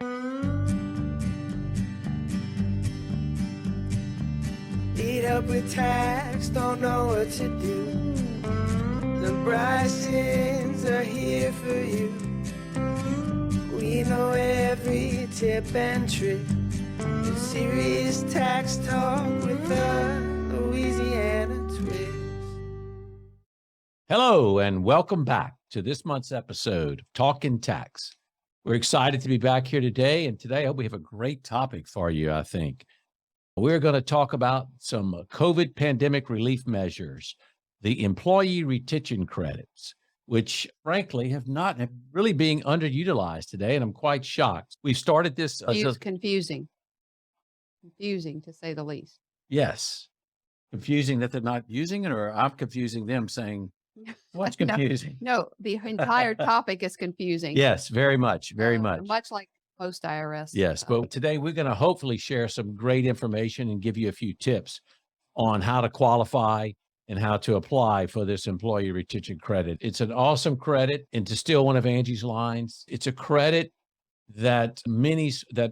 Need help with tax, don't know what to do. The Brysons are here for you. We know every tip and trick. The serious tax talk with a Louisiana twist. Hello, and welcome back to this month's episode of Talkin Tax. We're excited to be back here today, and today I hope we have a great topic for you, I think. We're going to talk about some COVID pandemic relief measures, the employee retention credits, which frankly have really being underutilized today, and I'm quite shocked. We've started this. Confusing to say the least. Yes. Confusing that they're not using it, or I'm confusing them saying, what's confusing? No, the entire topic is confusing. Yes, very much, very much. Much like most IRS. Yes, but today we're going to hopefully share some great information and give you a few tips on how to qualify and how to apply for this employee retention credit. It's an awesome credit, and to steal one of Angie's lines, it's a credit that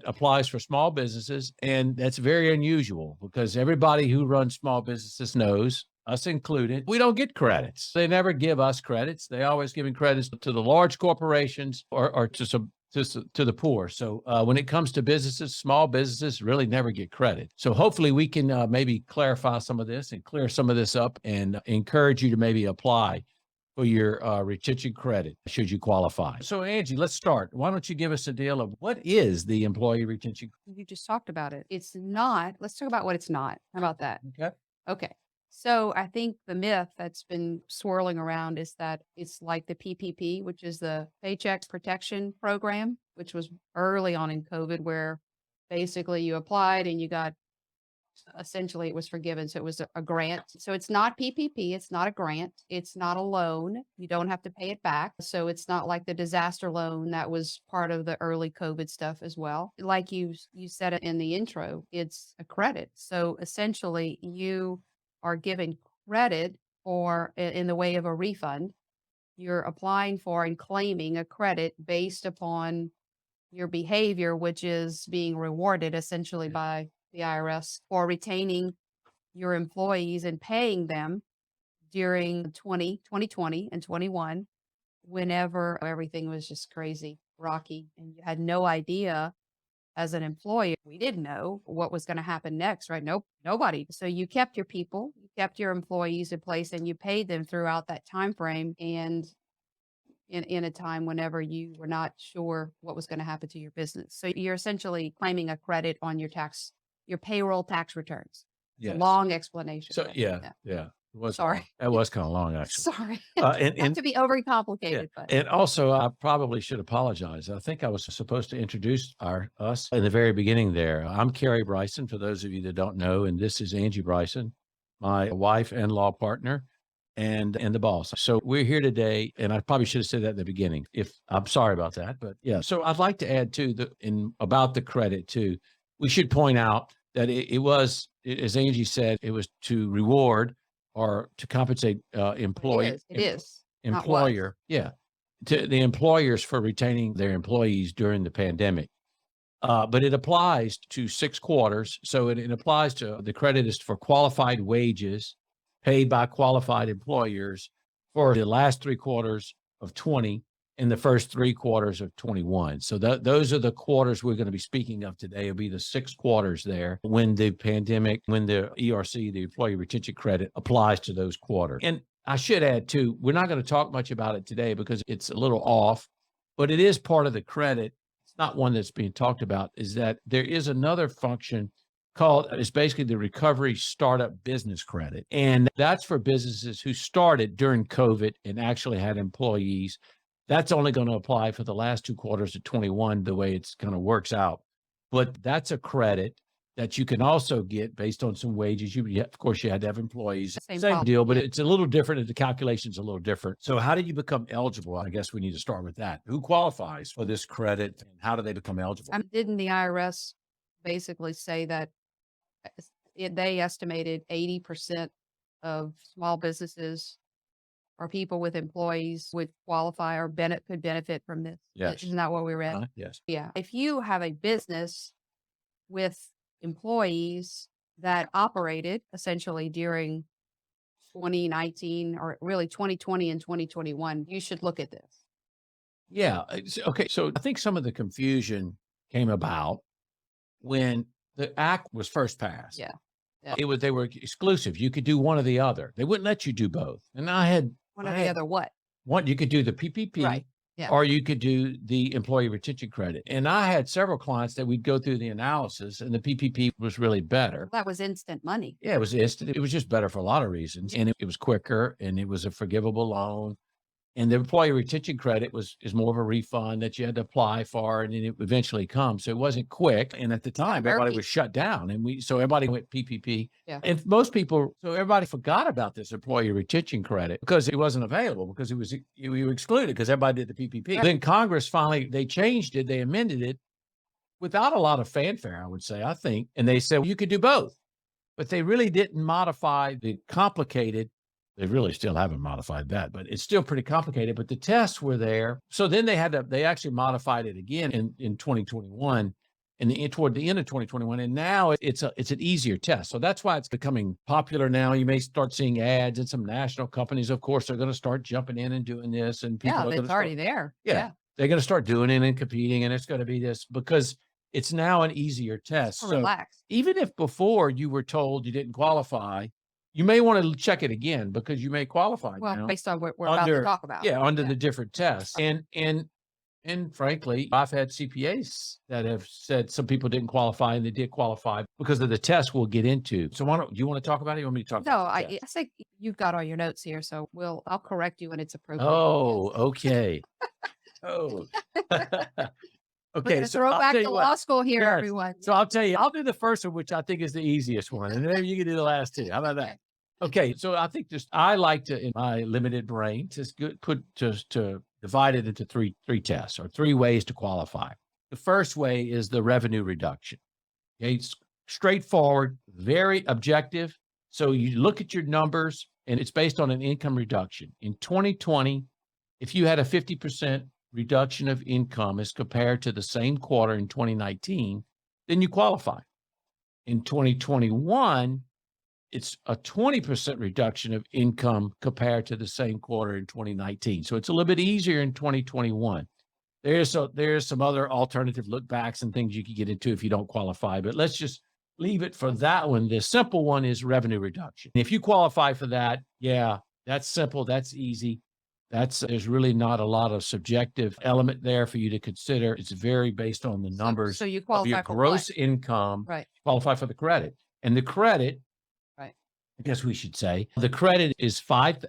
applies for small businesses, and that's very unusual because everybody who runs small businesses knows, us included, we don't get credits. They never give us credits. They always giving credits to the large corporations or to the poor. So when it comes to businesses, small businesses really never get credit. So hopefully we can maybe clarify some of this and clear some of this up and encourage you to maybe apply for your retention credit should you qualify. So Angie, let's start. Why don't you give us a deal of what is the employee retention? You just talked about it. It's not. Let's talk about what it's not. How about that? Okay. So I think the myth that's been swirling around is that it's like the PPP, which is the Paycheck Protection Program, which was early on in COVID, where basically you applied and you got, essentially it was forgiven. So it was a grant. So it's not PPP. It's not a grant. It's not a loan. You don't have to pay it back. So it's not like the disaster loan that was part of the early COVID stuff as well. Like you said it in the intro, it's a credit. So essentially you are given credit for in the way of a refund. You're applying for and claiming a credit based upon your behavior, which is being rewarded essentially by the IRS for retaining your employees and paying them during 2020 and 21, whenever everything was just crazy, rocky, and you had no idea. As an employer, we didn't know what was going to happen next, right? Nope, nobody. So you kept your people, you kept your employees in place, and you paid them throughout that time frame. And in a time whenever you were not sure what was going to happen to your business, so you're essentially claiming a credit on your payroll tax returns. Yes. Long explanation. So yeah. It was Sorry. That was kind of long, actually. Sorry, And not to be overly complicated, but And also, I probably should apologize. I think I was supposed to introduce us in the very beginning there. I'm Kerry Bryson, for those of you that don't know, and this is Angie Bryson, my wife and law partner, and the boss. So we're here today, and I probably should have said that in the beginning. I'm sorry about that, but yeah. So I'd like to add too about the credit too. We should point out that it was, as Angie said, it was to reward or to compensate employer, to the employers for retaining their employees during the pandemic. But it applies to 6 quarters. So it applies to, the credit is for qualified wages paid by qualified employers for the last 3 quarters of 20 and the first 3 quarters of 21. So those are the quarters we're going to be speaking of today. It'll be the 6 quarters there when the ERC, the Employee Retention Credit, applies to those quarters. And I should add too, we're not going to talk much about it today because it's a little off, but it is part of the credit. It's not one that's being talked about, is that there is another function it's basically the Recovery Startup Business Credit. And that's for businesses who started during COVID and actually had employees. That's only going to apply for the last 2 quarters of 21, the way it's kind of works out. But that's a credit that you can also get based on some wages. Of course, you had to have employees. Same deal, but it's a little different. The calculation's a little different. So how did you become eligible? I guess we need to start with that. Who qualifies for this credit and how do they become eligible? Didn't the IRS basically say that they estimated 80% of small businesses or people with employees would qualify or could benefit from this. Yes. Isn't that what we read? Yes. Yeah. If you have a business with employees that operated essentially during 2019 or really 2020 and 2021, you should look at this. Yeah. Okay. So I think some of the confusion came about when the act was first passed. Yeah. They were exclusive. You could do one or the other. They wouldn't let you do both. And I had One or the other what? one. You could do the PPP, Right. Yeah. or you could do the employee retention credit. And I had several clients that we'd go through the analysis, and the PPP was really better. That was instant money. Yeah, it was instant. It was just better for a lot of reasons, and it was quicker, and it was a forgivable loan. And the employee retention credit is more of a refund that you had to apply for, and then it eventually comes. So it wasn't quick. And at the time, everybody was shut down, and so everybody went PPP. Yeah. And so everybody forgot about this employee retention credit because it wasn't available, because you were excluded because everybody did the PPP. Right. Then Congress finally, they changed it, they amended it without a lot of fanfare, I would say, I think. And they said, well, you could do both, but they really didn't modify the complicated. They really still haven't modified that, but it's still pretty complicated. But the tests were there. So then they actually modified it again in 2021 and toward the end of 2021. And now it's an easier test. So that's why it's becoming popular now. You may start seeing ads, and some national companies, of course, are going to start jumping in and doing this. And people are it's already there. Yeah. They're going to start doing it and competing, and it's going to be this because it's now an easier test. So Relax. even if before you were told you didn't qualify, you may want to check it again because you may qualify now. Based on what we're about to talk about. Yeah, under the different tests. And frankly, I've had CPAs that have said some people didn't qualify and they did qualify because of the test we'll get into. So do you want to talk about it? You want me to talk about it? I think you've got all your notes here, so I'll correct you when it's appropriate. Oh, okay. Oh. Okay, so throw back to law school here, yes. everyone. So I'll tell you, I'll do the first one, which I think is the easiest one, and then you can do the last two. How about that? Okay, so I think I like to, in my limited brain, to divide it into three tests or three ways to qualify. The first way is the revenue reduction. Okay, it's straightforward, very objective. So you look at your numbers, and it's based on an income reduction. In 2020, if you had a 50% reduction of income as compared to the same quarter in 2019, then you qualify. In 2021, it's a 20% reduction of income compared to the same quarter in 2019. So it's a little bit easier in 2021. There's some other alternative look backs and things you could get into if you don't qualify, but let's just leave it for that one. The simple one is revenue reduction. If you qualify for that, yeah, that's simple. That's easy. There's really not a lot of subjective element there for you to consider. It's very based on the numbers so you qualify of your for gross what? income. Right. Qualify for the credit. And the credit, right, I guess we should say, the credit is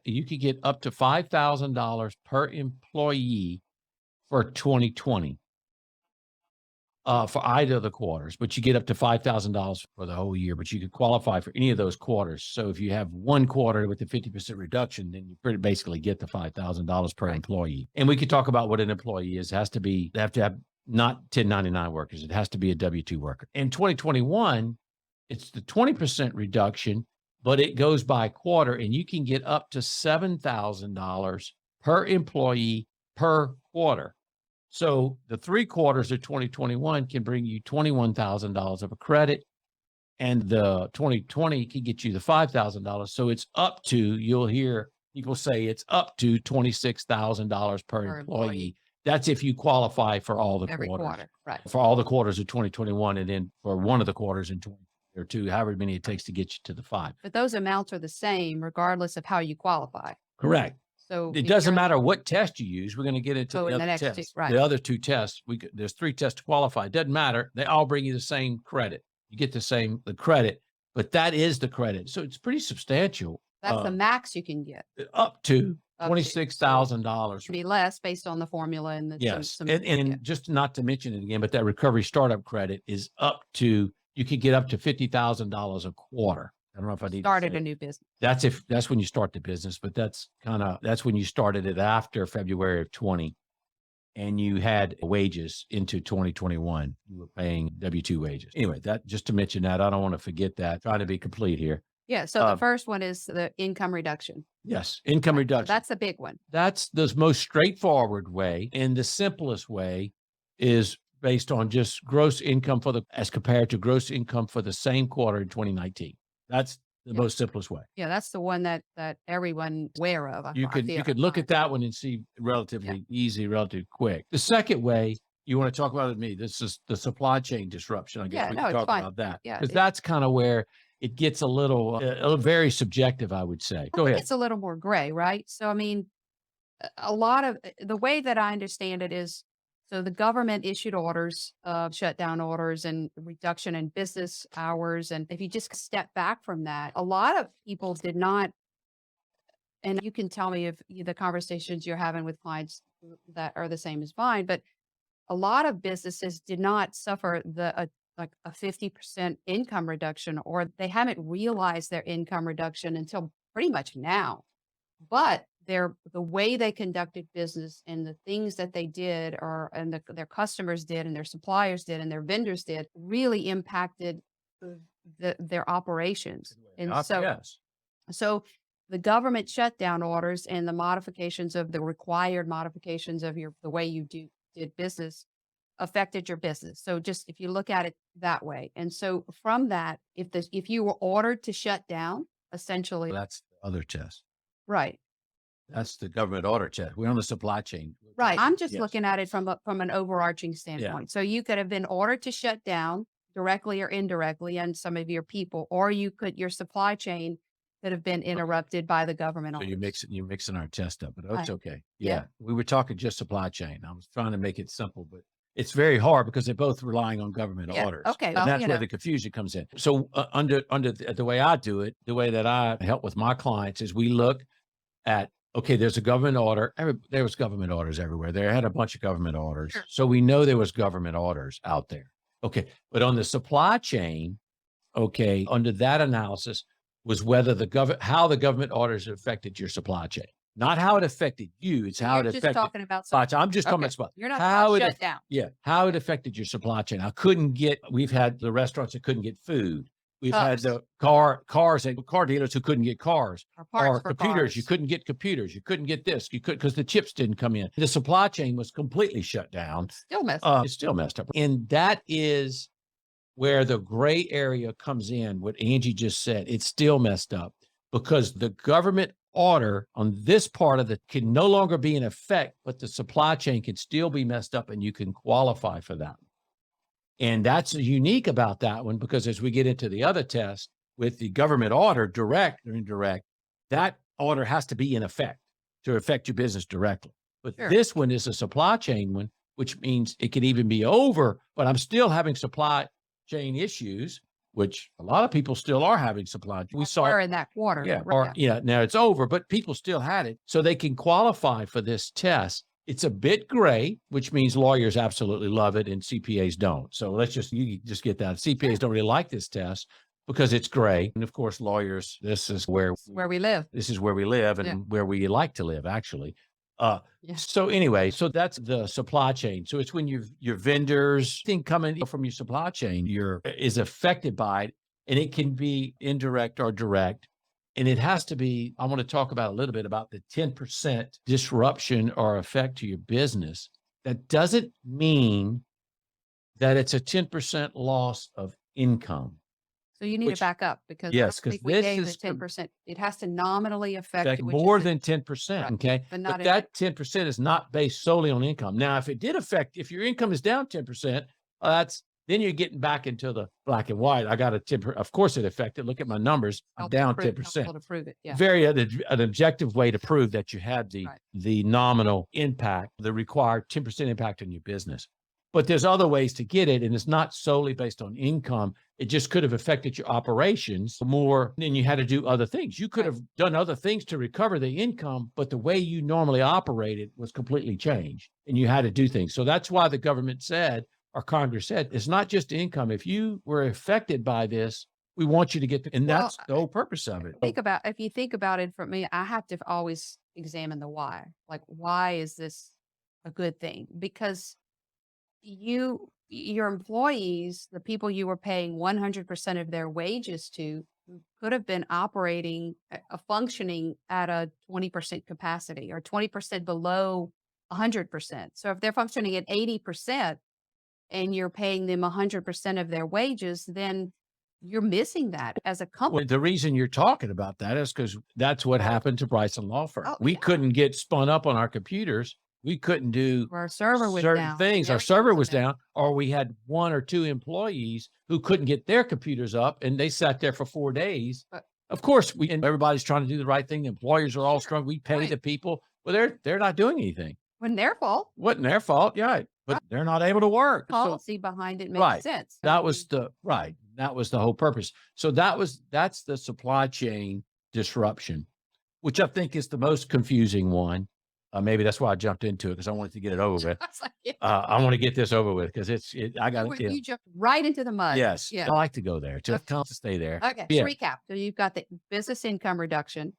you could get up to $5,000 per employee for 2020. For either of the quarters, but you get up to $5,000 for the whole year, but you could qualify for any of those quarters. So if you have one quarter with a 50% reduction, then you basically get the $5,000 per employee. And we could talk about what an employee is. They have to have not 1099 workers. It has to be a W-2 worker. In 2021, it's the 20% reduction, but it goes by quarter, and you can get up to $7,000 per employee per quarter. So the 3 quarters of 2021 can bring you $21,000 of a credit, and the 2020 can get you the $5,000. So it's up to, you'll hear people say it's up to $26,000 per employee. That's if you qualify for all the every quarters. Quarter, right? For all the quarters of 2021, and then for one of the quarters in 20 or two, however many it takes to get you to the 5. But those amounts are the same regardless of how you qualify. Correct. So it doesn't matter what test you use. We're going to get into the other tests. Right. The other 2 tests. There's 3 tests to qualify. It doesn't matter. They all bring you the same credit. You get the credit, but that is the credit. So it's pretty substantial. That's the max you can get. Up to $26,000. Be less based on the formula and the yes. And just not to mention it again, but that recovery startup credit is up to, you could get up to $50,000 a quarter. I don't know if I need started a new business. That's when you start the business, but that's when you started it after February of 20, and you had wages into 2021. You were paying W-2 wages. Anyway, that just to mention that, I don't want to forget that. Trying to be complete here. Yeah. So the first one is the income reduction. Yes, income So reduction. that's a big one. That's the most straightforward way, and the simplest way is based on just gross income as compared to gross income for the same quarter in 2019. That's the Yeah. most simplest way. Yeah, that's the one that everyone's aware of. You could look at that one and see relatively easy, relatively quick. The second way you want to talk about with me, this is the supply chain disruption. I guess Yeah, we no, can it's talk fine. about that Yeah, because that's kind of where it gets a little very subjective, I would say. Go ahead. it's a little more gray, right? So I mean, a lot of the way that I understand it is, so the government issued orders of shutdown orders and reduction in business hours. And if you just step back from that, a lot of people did not, and you can tell me if the conversations you're having with clients that are the same as mine, but a lot of businesses did not suffer like a 50% income reduction, or they haven't realized their income reduction until pretty much now. But the way they conducted business and the things that they did, their customers did, and their suppliers did, and their vendors did, really impacted their operations. And Yes. so the government shutdown orders and the modifications of the required modifications of the way you did business affected your business. So just if you look at it that way. And so from that, if you were ordered to shut down, essentially, That's the other test. right. That's the government order test. We're on the supply chain. Right. I'm just Yes. looking at it from an overarching standpoint. So you could have been ordered to shut down directly or indirectly, and some of your people, or your supply chain could have been interrupted by the government. So orders. you're mixing our test up, but Right. it's okay. Yeah. Yeah. We were talking just supply chain. I was trying to make it simple, but it's very hard because they're both relying on government Yeah. orders. Okay. And Well, that's where the confusion comes in. So under the way I do it, the way that I help with my clients is we look at, okay, there's a government order. There was government orders everywhere. There had a bunch of government orders. Sure. So we know there was government orders out there. Okay. But on the supply chain, okay, under that analysis was whether how the government orders affected your supply chain, not how it affected you. It's how you're it just affected. talking about Supply chain. I'm just talking okay. about supply. You're not how talking it about shut down. Yeah, how it affected your supply chain. We've had the restaurants that couldn't get food. We've had the cars and car dealers who couldn't get cars, or computers. You couldn't get computers. You couldn't get this. You could because the chips didn't come in. The supply chain was completely shut down. Still messed up. It's still messed up, and that is where the gray area comes in. What Angie just said, it's still messed up because the government order on this part of can no longer be in effect, but the supply chain can still be messed up, and you can qualify for that. And that's unique about that one because as we get into the other test with the government order, direct or indirect, that order has to be in effect to affect your business directly. But this one is a supply chain one, which means it could even be over, but I'm still having supply chain issues, which a lot of people still are having supply. We saw in that quarter. Yeah. Right. Or now it's over, but people still had it. So they can qualify for this test. It's a bit gray, which means lawyers absolutely love it and CPAs don't. So you just get that. CPAs don't really like this test because it's gray. And of course, lawyers, this is where we live. This is where we live and where we like to live, actually. So anyway, so that's the supply chain. So it's when your vendors, thing coming from your supply chain, is affected by it, and it can be indirect or direct. And it has to be, I want to talk about a little bit about the 10% disruption or effect to your business. That doesn't mean that it's a 10% loss of income. So you need to back up because yes, because we gave the 10%. It has to nominally affect more than 10%. Right. Okay. But that 10% is not based solely on income. Now, if your income is down 10%, then you're getting back into the black and white. I got of course it affected. Look at my numbers. I'm down 10%. To prove it. Yeah. Very an objective way to prove that you had the nominal impact, the required 10% impact on your business. But there's other ways to get it, and it's not solely based on income. It just could have affected your operations more, and you had to do other things. You could have done other things to recover the income, but the way you normally operated was completely changed, and you had to do things. So that's why the government said, or Congress said, it's not just income. If you were affected by this, we want you to get and that's the whole purpose of it. If you think about it for me, I have to always examine the why. Like, why is this a good thing? Because your employees, the people you were paying 100% of their wages to, could have been operating, functioning at a 20% capacity or 20% below 100%. So if they're functioning at 80% and you're paying them 100% of their wages, then you're missing that as a Well, company. the reason you're talking about that is because that's what happened to Bryson Law Firm. Oh, We yeah. couldn't get spun up on our computers. We couldn't do Our server was certain down. things. Our Everything server was down, or we had 1 or 2 employees who couldn't get their computers up, and they sat there for 4 days. But Of course, and everybody's trying to do the right thing. The employers are all sure, strong. We pay right. the people. Well, they're not doing anything. Wasn't their fault. Wasn't their fault, yeah, but they're not able to work. So Policy behind it makes right. sense. That was the right. That was the whole purpose. So that's the supply chain disruption, which I think is the most confusing one. Maybe that's why I jumped into it, because I wanted to get it over with. I was like, yeah. I want to get this over with because I got it. You jumped right into the mud. Yes. Yeah. I like to go there. Okay. To stay there. Okay. Yeah. Let's recap. So you've got the business income reduction,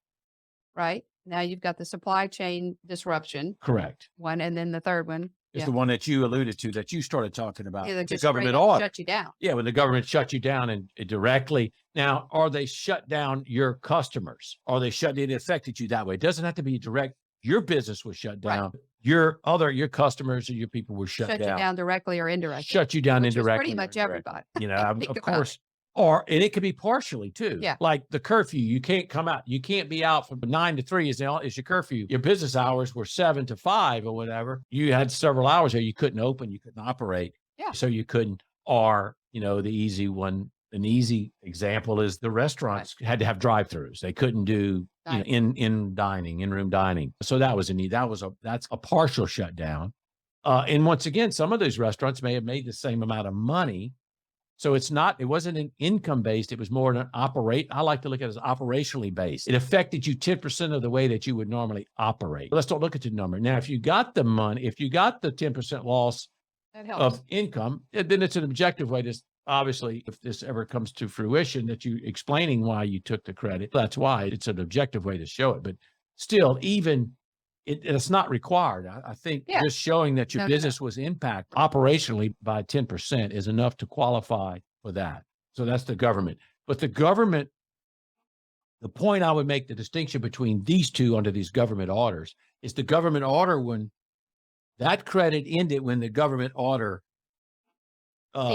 right? Now you've got the supply chain disruption Correct. one, and then the third one. It's Yeah. the one that you alluded to, that you started talking about. Yeah, they The just government straight up order. shut you down. Yeah, when the government shut you down and directly. Now, are they shut down your customers? Are they shut? It affected you that way. It doesn't have to be direct. Your business was shut Right. down. Your customers or your people were shut You down. down directly or indirectly. Shut you down which was indirectly. pretty or much indirectly. everybody. You know, Think of about course. it. And it could be partially too. Yeah. Like the curfew, you can't come out. You can't be out from 9 to 3 is your curfew. Your business hours were 7 to 5 or whatever. You had several hours there. You couldn't open. You couldn't operate. Yeah. So you couldn't. Or the easy one. An easy example is the restaurants had to have drive-throughs. They couldn't do in room dining. So that was a need. That's a partial shutdown. And once again, some of those restaurants may have made the same amount of money. So it wasn't an income based. It was more an I like to look at it as operationally based. It affected you 10% of the way that you would normally operate. Let's don't look at the number. Now, if you got the money, if you got the 10% loss That helps. of income, then it's an objective way to, obviously, if this ever comes to fruition, that you explaining why you took the credit. That's why it's an objective way to show it. But still, even it's not required. I think just showing that your business was impacted operationally by 10% is enough to qualify for that. So that's the government. But the point I would make, the distinction between these two under these government orders, is the government order, when that credit ended, when the government order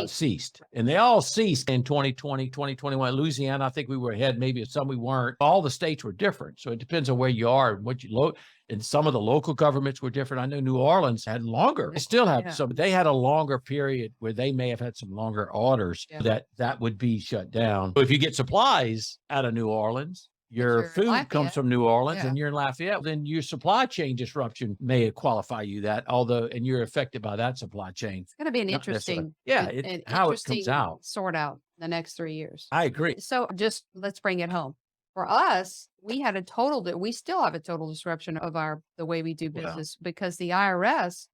ceased. And they all ceased in 2020, 2021. Louisiana, I think we were ahead. Maybe some we weren't. All the states were different. So it depends on where you are and what you and some of the local governments were different. I know New Orleans had longer. They still have some. They had a longer period where they may have had some longer orders that would be shut down. So if you get supplies out of New Orleans, your food comes from New Orleans and you're in Lafayette, then your supply chain disruption may qualify you that, and you're affected by that supply chain. It's going to be an interesting, how it comes out. Sort out the next 3 years. I agree. So let's bring it home. For us, we still have a total disruption of the way we do business because the IRS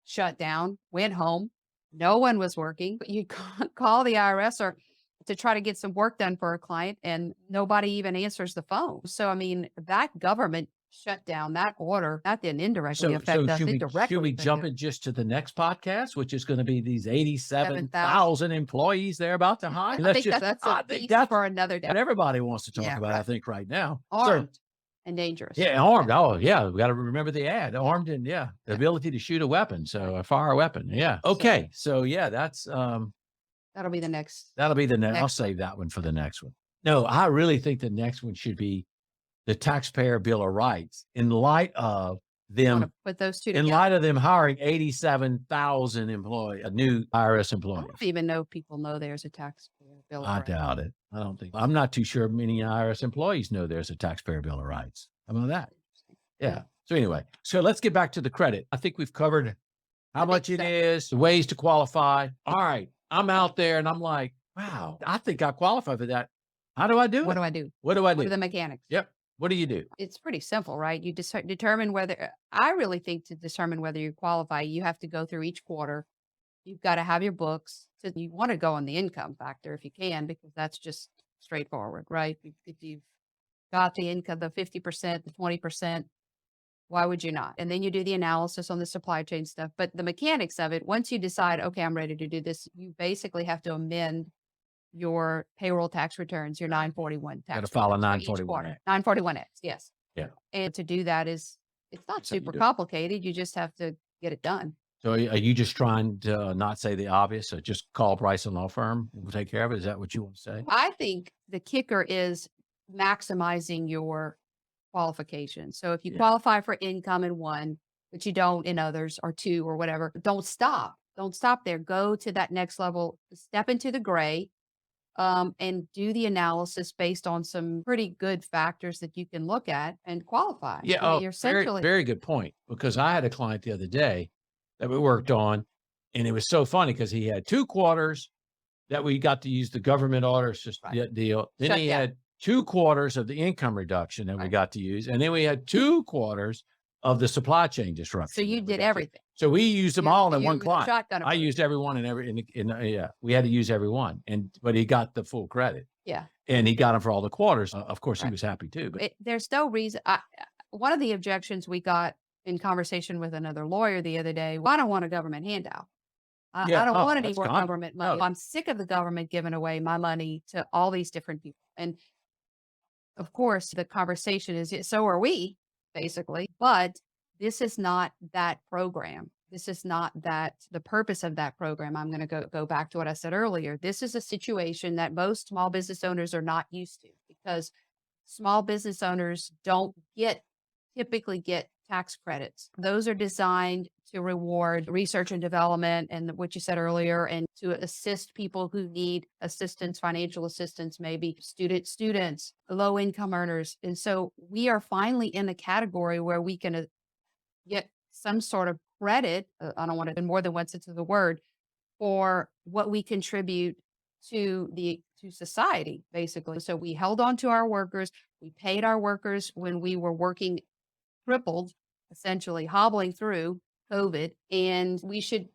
shut down, went home. No one was working. You call the IRS or to try to get some work done for a client, and nobody even answers the phone. So, I mean, that government shut down, that order, that didn't indirectly affect us. It directly. Should we jump in just to the next podcast, which is going to be these 87,000 employees they're about to hire? I think that's for another day. What everybody wants to talk about, I think, right now. Armed and dangerous. Yeah, armed. Oh, yeah. We got to remember the ad. Armed and the ability to shoot a weapon. So a fire weapon. Yeah. Okay. So that's that'll be the next. I'll save that one for the next one. No, I really think the next one should be the Taxpayer Bill of Rights, in light of them. Put those two together. In light of them hiring 87,000 new IRS employees. I don't even know if people know there's a taxpayer bill of rights. I doubt it. I don't think. I'm not too sure many IRS employees know there's a Taxpayer Bill of Rights. How about that? Yeah. So anyway, let's get back to the credit. I think we've covered how much it is, the ways to qualify. All right. I'm out there and I'm like, wow, I think I qualify for that. How do I do it? What do I do? What are the mechanics? Yep. What do you do? It's pretty simple, right? You determine whether, I really think to determine whether you qualify, you have to go through each quarter. You've got to have your books. So you want to go on the income factor if you can, because that's just straightforward, right? If you've got the income, the 50%, the 20%, why would you not? And then you do the analysis on the supply chain stuff. But the mechanics of it, once you decide, okay, I'm ready to do this, you basically have to amend your payroll tax returns, your 941 Got to tax file a returns for each 941 quarter. X. 941X, yes. Yeah. And to do that it's not That's how you super do it. complicated. You just have to get it done. So are you just trying to not say the obvious? So just call Bryson Law Firm and we'll take care of it. Is that what you want to say? I think the kicker is maximizing your qualifications. So if you Yeah. qualify for income in one, but you don't in others or two or whatever, don't stop. Don't stop there. Go to that next level, step into the gray, and do the analysis based on some pretty good factors that you can look at and qualify. Yeah. I mean, Oh, you're very, essentially very good point. Because I had a client the other day that we worked on, and it was so funny because he had 2 quarters that we got to use the government order Right. deal. Then Shut he down. had 2 quarters of the income reduction that we Right. got to use, and then we had 2 quarters of the supply chain disruption. So you that we did got to- everything. So we used them You- all in you one were the client. shotgun I approach. used every one yeah, we had to use every one, but he got the full credit, Yeah. and he got them for all the quarters. Of course, he Right. was happy too. But There's no reason. One of the objections we got in conversation with another lawyer the other day, well, I don't want a government handout. Yeah. I don't Oh, want any that's more common. government money. No. I'm sick of the government giving away my money to all these different people. And of course, the conversation is, so are we, basically. But this is not that program. This is not the purpose of that program. I'm going to go back to what I said earlier. This is a situation that most small business owners are not used to because small business owners don't typically get tax credits. Those are designed to reward research and development and what you said earlier, and to assist people who need assistance, financial assistance, maybe students, low income earners. And so we are finally in a category where we can get some sort of credit. I don't want to more than one sense of the word for what we contribute to society, basically. So we held on to our workers. We paid our workers when we were working crippled, essentially hobbling through COVID, and we should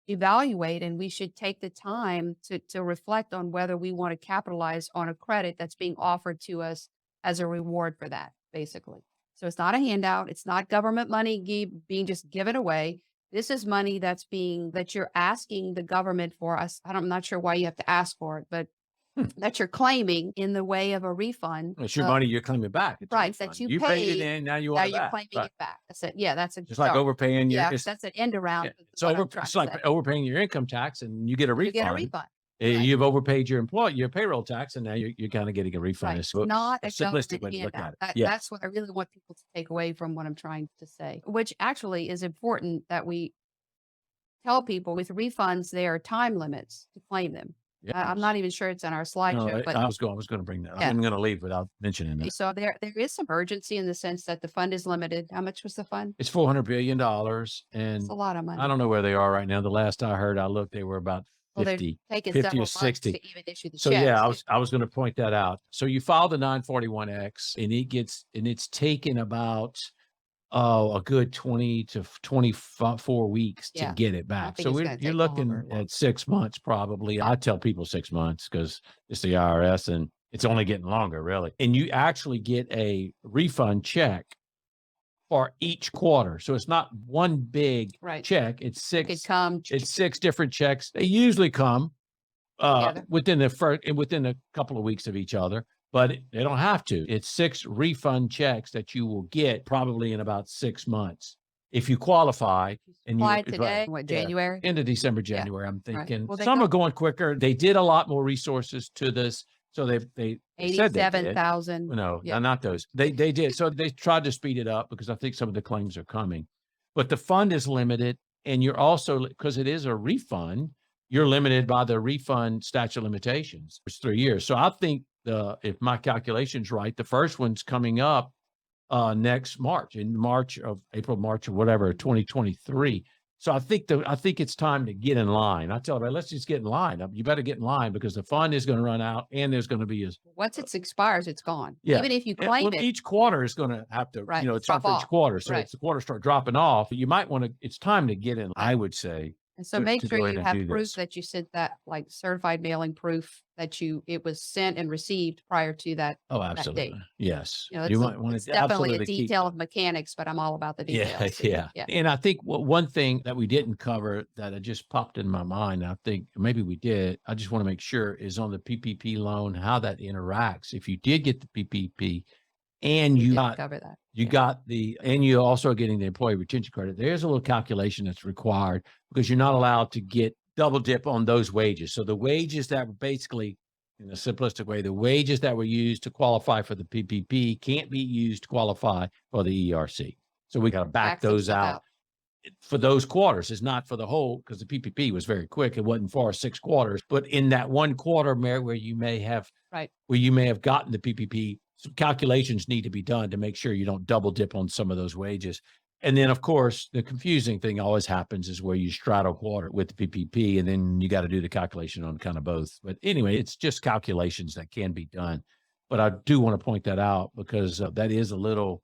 evaluate and we should take the time to reflect on whether we want to capitalize on a credit that's being offered to us as a reward for that, basically. So it's not a handout. It's not government money being just given away. This is money that you're asking the government for us. I'm not sure why you have to ask for it, but that you're claiming in the way of a refund. It's your money you're claiming back. It's a Right, refund. that you paid it paid, in, now you now want it you're back. claiming Right. it back. That's it. Yeah, that's Just like sorry. overpaying your Yeah, that's an end around. yeah. is So what I'm trying it's to like say. overpaying your income tax and you get a You get a refund. refund. Right. You've overpaid your payroll tax, and now you're kind of getting a refund. Right. It's Not a simplistic government way to look handout. at it. Yeah. That's what I really want people to take away from what I'm trying to say, which actually is important that we tell people with refunds, there are time limits to claim them. I'm not even sure it's on our No, slideshow, but I was going to bring that up. Yeah. I'm going to leave without mentioning that. so there is some urgency in the sense that the fund is limited. How much was the fund? It's $400 billion, and It's a lot of money. I don't know where they are right now. The last I heard, I looked, they were about Well, they're 50. taking 50 or several months 60. to even issue the So checks. yeah, I was going to point that out. So you file the 941X, and it's taken about a good 20 to 24 weeks to Yeah. get it I back. think So it's gonna you're take looking longer. at 6 months probably. I tell people 6 months because it's the IRS and it's only getting longer, really. And you actually get a refund check for each quarter. So it's not one big Right. check. It's It could come. it's 6 different checks. They usually come Together. within a couple of weeks of each other, but they don't have to. It's 6 refund checks that you will get probably in about 6 months if you qualify. And Apply you today, what, Yeah. January? End of December, January. I'm Right. thinking Well, they some go- are going quicker. They did a lot more resources to this, so they said they did. 87,000. No, Yeah. not those. They did. So they tried to speed it up because I think some of the claims are coming. But the fund is limited, and you're also, because it is a refund, you're limited by the refund statute of limitations. It's 3 years. So I think if my calculation's right, the first one's coming up next March, in April, March, or whatever, 2023. So I think it's time to get in line. I tell everybody, let's just get in line. You better get in line because the fund is going to run out, and there's going to be Once it expires, it's gone. Yeah. Even if you claim well, it. each quarter is going to have to, Right, it's drop up for each off. quarter. So Right. if the quarter start dropping off, you might want to, it's time to get in, I would say, And so to make go sure ahead you and have do proof this. that you sent that, like certified mailing proof that it was sent and received prior to that Oh, date. absolutely. Yes. You know, You it's might want it's to definitely a absolutely keep detail that. of mechanics, but I'm all about the Yeah, details too. yeah. Yeah. And I think one thing that we didn't cover that it just popped in my mind, I think maybe we did, I just want to make sure is on the PPP loan, how that interacts. If you did get the PPP and We you did cover that. Yeah. got and you also are getting the employee retention credit, there's a little calculation that's required because you're not allowed to get double dip on those wages. So the wages that were basically, in a simplistic way, the wages that were used to qualify for the PPP can't be used to qualify for the ERC. So we got to back Back some those stuff out out. for those quarters. It's not for the whole because the PPP was very quick. It wasn't for 6 quarters, but in that one quarter, Mary, where you may have Right. gotten the PPP, some calculations need to be done to make sure you don't double dip on some of those wages. And then, of course, the confusing thing always happens is where you straddle quarter with the PPP, and then you got to do the calculation on kind of both. But anyway, it's just calculations that can be done. But I do want to point that out because that is a little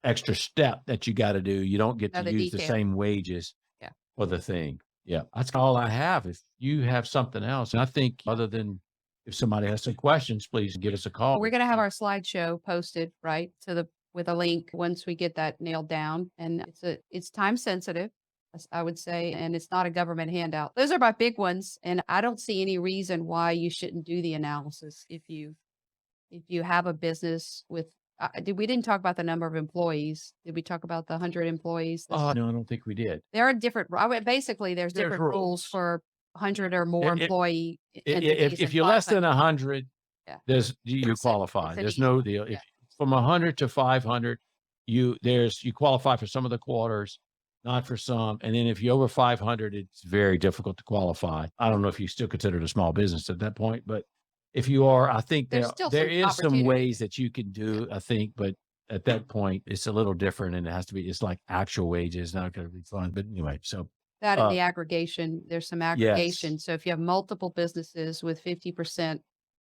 extra step that you got to do. You don't get to Another use the detail. same wages Yeah. for the thing. Yeah, that's all I have. If you have something else, and I think other than if somebody has some questions, please give us a call. We're going to have our slideshow posted, right, with a link once we get that nailed down. And it's time sensitive, I would say, and it's not a government handout. Those are my big ones, and I don't see any reason why you shouldn't do the analysis if you have a business with. We didn't talk about the number of employees. Did we talk about the 100 employees? No, I don't think we did. There are different. Basically, there's There's different rules rules. for 100 or more If- employee entities. If and you're less than 500. 100, Yeah. you It's qualify. an There's easy- no deal. yeah. If from 100 to 500, you qualify for some of the quarters, not for some. And then if you're over 500, it's very difficult to qualify. I don't know if you still consider it a small business at that point, but if you are, I think There's still there some is some opportunity. ways that you can do, I think, but at that point, it's a little different and it's like actual wages, not going to be fun. But anyway, so That and the aggregation, there's some aggregation. yes. So if you have multiple businesses with 50%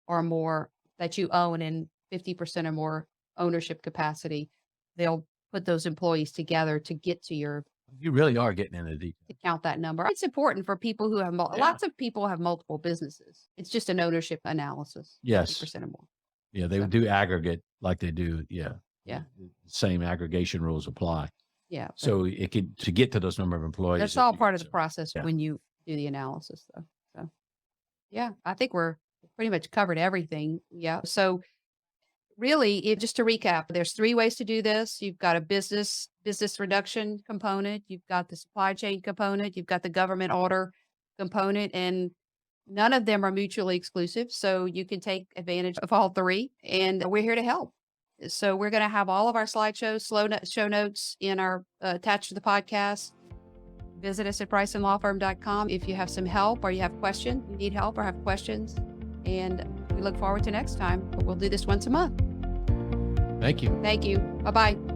or more that you own and 50% or more ownership capacity, they'll put those employees together to get to You really are getting into the to count that number. It's important for people who have Yeah. lots of people have multiple businesses. It's just an ownership analysis. Yes. 50% or more. Yeah, they So- do aggregate like they do. Yeah. Yeah. The same aggregation rules apply. Yeah. but So it could to get to those number of employees. that's if all you part get of the some- process Yeah. when you do the analysis though. So yeah, I think we're pretty much covered everything. Yeah. So really, just to recap, there's 3 ways to do this. You've got a business reduction component, you've got the supply chain component, you've got the government order component, and none of them are mutually exclusive. So you can take advantage of all 3, and we're here to help. So we're going to have all of our slideshows, show notes in our attached to the podcast. Visit us at brysonlawfirm.com if you have some help or you have questions, you need help or have questions. And we look forward to next time. We'll do this once a month. Thank you. Thank you. Bye-bye.